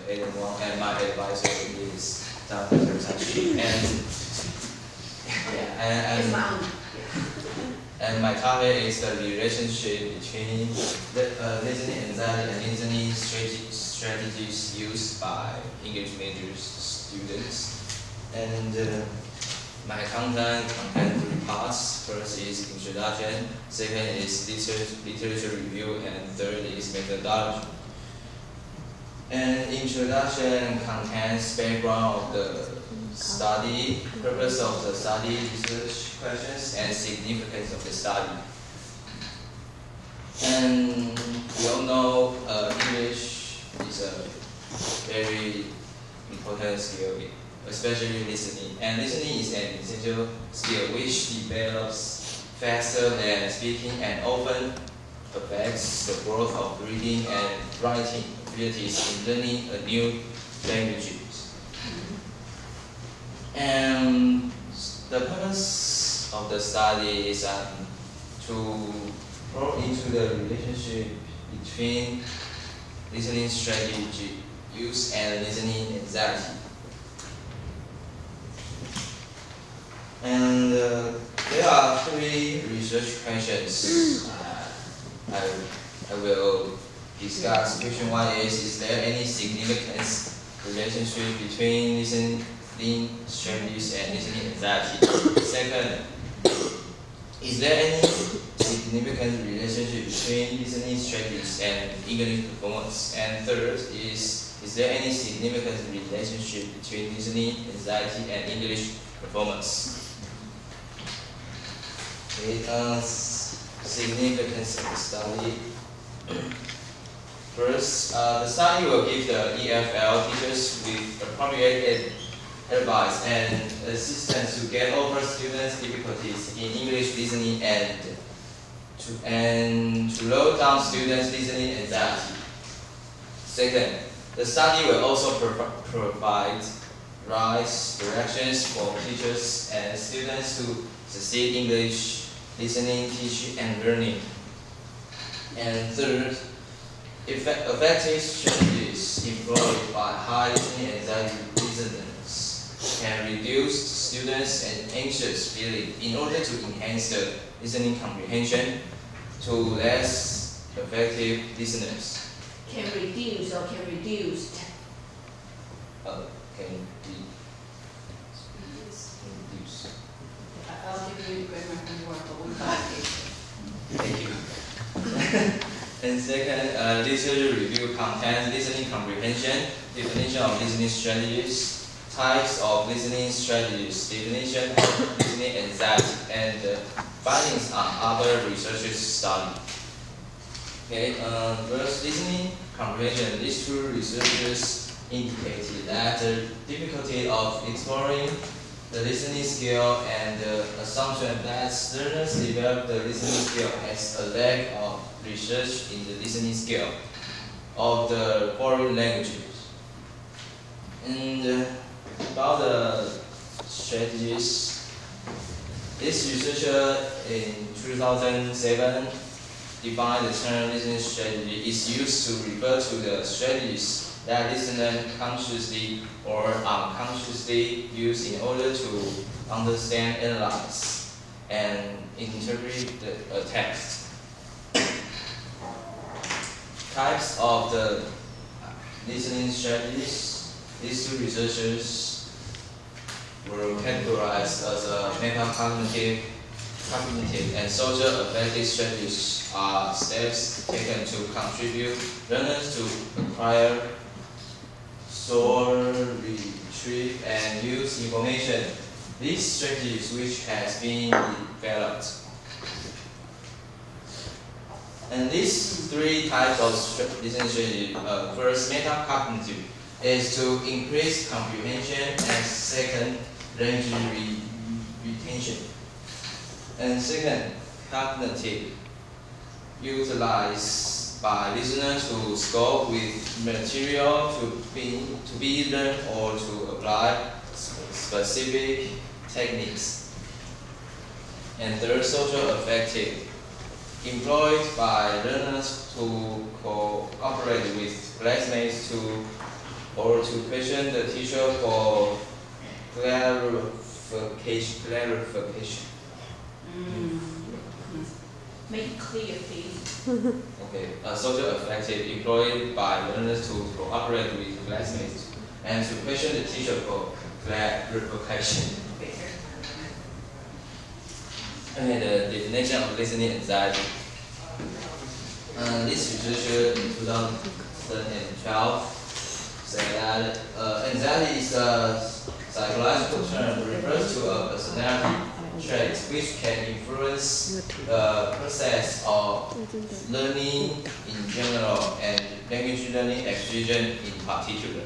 Aiden Wang, and my advisor is Dr. Tashi. And my topic is the relationship between listening anxiety and listening strategies used by English major students. And my content contains 3 parts. First is introduction, second is literature review, and third is methodology. And introduction contains background of the study, purpose of the study, research questions, and significance of the study. And we all know English is a very important skill, especially listening. And listening is an essential skill which develops faster than speaking and often affects the growth of reading and writing abilities in learning a new language. And the purpose of the study is to probe into the relationship between listening strategy use and listening anxiety. And there are 3 research questions I will discuss. Question 1 is there any significant relationship between listening strategies and listening anxiety? Second, is there any significant relationship between listening strategies and English performance? And third is there any significant relationship between listening anxiety and English performance? Okay, significance of the study. First, the study will give the EFL teachers with appropriate advice and assistance to get over students' difficulties in English listening and to lower down students' listening anxiety. Second, the study will also provide right directions for teachers and students to succeed English listening, teaching, and learning. And third, effective strategies employed by high listening anxiety listeners can reduce students' anxious feeling in order to enhance the listening comprehension to less effective listeners. Can reduce or can reduce? Can reduce. I'll give you the grammar homework, but we'll back it. Thank you. And second, literature review contains listening comprehension, definition of listening strategies, types of listening strategies, definition of listening anxiety, and findings on other researchers' study. Okay, first, listening comprehension. These 2 researchers indicated that the difficulty of exploring the listening skill and the assumption that learners develop the listening skill has a lack of research in the listening skill of the foreign languages. And about the strategies, this researcher in 2007 defined the term listening strategy is used to refer to the strategies that listeners consciously or unconsciously use in order to understand, analyze, and interpret a text. Types of the listening strategies. These 2 researchers were categorized as metacognitive, cognitive, and social affective strategies are steps taken to contribute learners to acquire, store, retrieve, and use information. These strategies which has been developed. And these 3 types of listening strategy, first, metacognitive, is to increase comprehension, and second, language retention. And second, cognitive, utilized by listeners to scope with material to be learned or to apply specific techniques. And third, social affective, employed by learners to cooperate with classmates to or to question the teacher for clarification. Make it clear, please. Okay, a social affective employed by learners to cooperate with classmates and to question the teacher for clarification. Okay, the definition of listening anxiety. This researcher in 2012 said that anxiety is a psychological term that refers to a personality trait which can influence the process of learning in general and language learning acquisition in particular.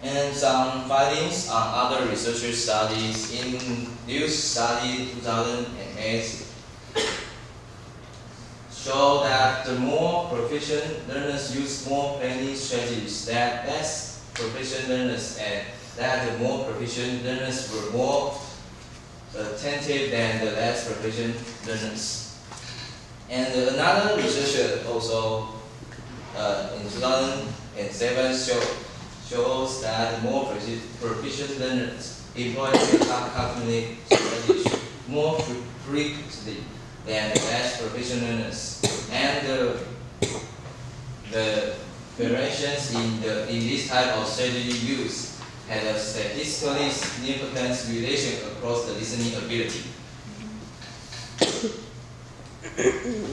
And some findings on other researcher studies in Lewis study 2008 show that the more proficient learners use more planning strategies than less proficient learners, and that the more proficient learners were more attentive than the less proficient learners. And another researcher also in 2007 shows that the more proficient learners employ cognitive strategies more frequently than the less proficient learners, and the variations in this type of strategy use had a statistically significant relation across the listening ability.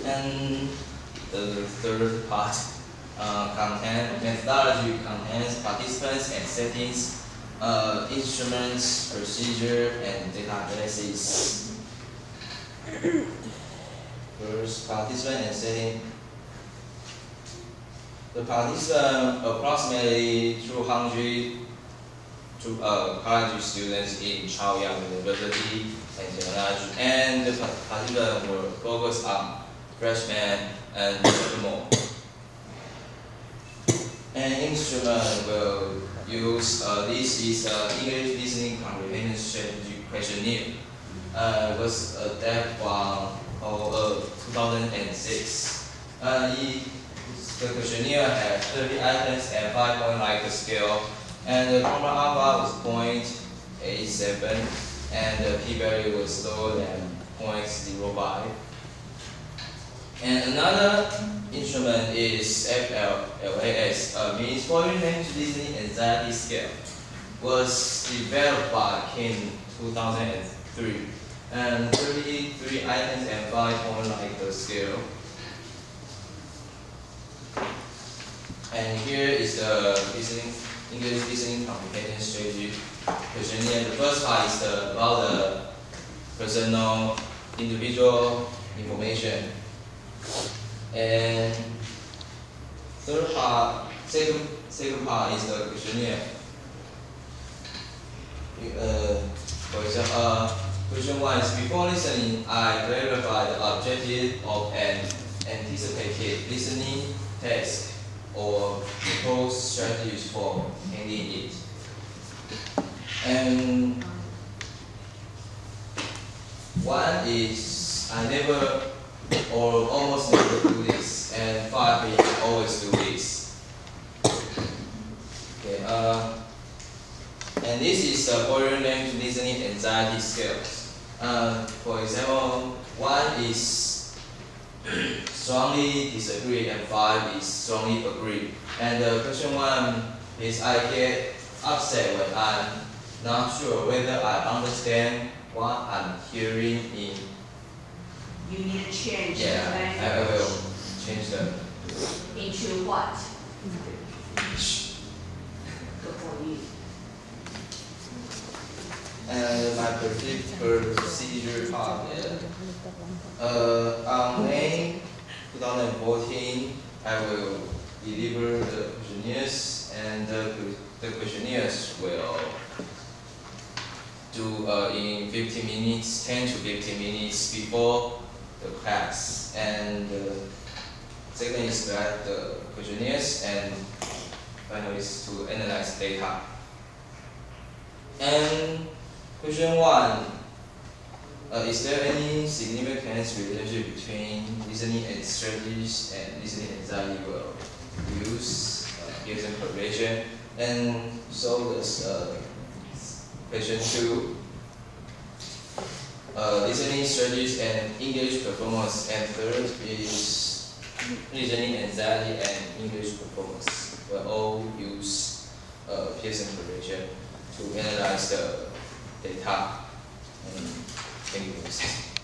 And the third part, content methodology contains participants and settings, instruments, procedure, and data analysis. First, participant and setting. The participant, approximately 200 college students in Chaoyang University and Technology, and the participants were focused on freshmen and sophomore. An instrument will use this is English listening comprehension strategy questionnaire. Was adapted from 2006. The questionnaire had 30 items and 5-point Likert scale, and the normal alpha was 0.87, and the p-value was lower than 0.05. And another instrument is FLAS, means Foreign Language Listening Anxiety Scale, was developed by King 2003, and 33 items and 5-point Likert scale. And here is the English listening comprehension strategy questionnaire. The first part is about the personal, individual information. And second part is the questionnaire. For example, question 1 is: before listening, I clarify the objective of an anticipated listening task or propose strategies for handling it. And 1 is: I never or almost never do this, and 5 is: I always do this. Okay, and this is a foreign language listening anxiety scale. For example, 1 is strongly disagree, and 5 is strongly agree. And question 1 is: I get upset when I'm not sure whether I understand what I'm hearing in. You need to change the Yeah, language. I will change them. Into what? Good for you. And my procedure part is, on May 2014, I will deliver the questionnaires, and the questionnaires will do in 15 minutes, 10 to 15 minutes before the class. And second is to write the questionnaires, and finally is to analyze data. And question 1, is there any significant relationship between listening and strategies and listening anxiety will use? Pearson correlation. And so this question 2. Listening strategies and English performance. And third is listening anxiety and English performance. We all use Pearson correlation to analyze the data. Thank you.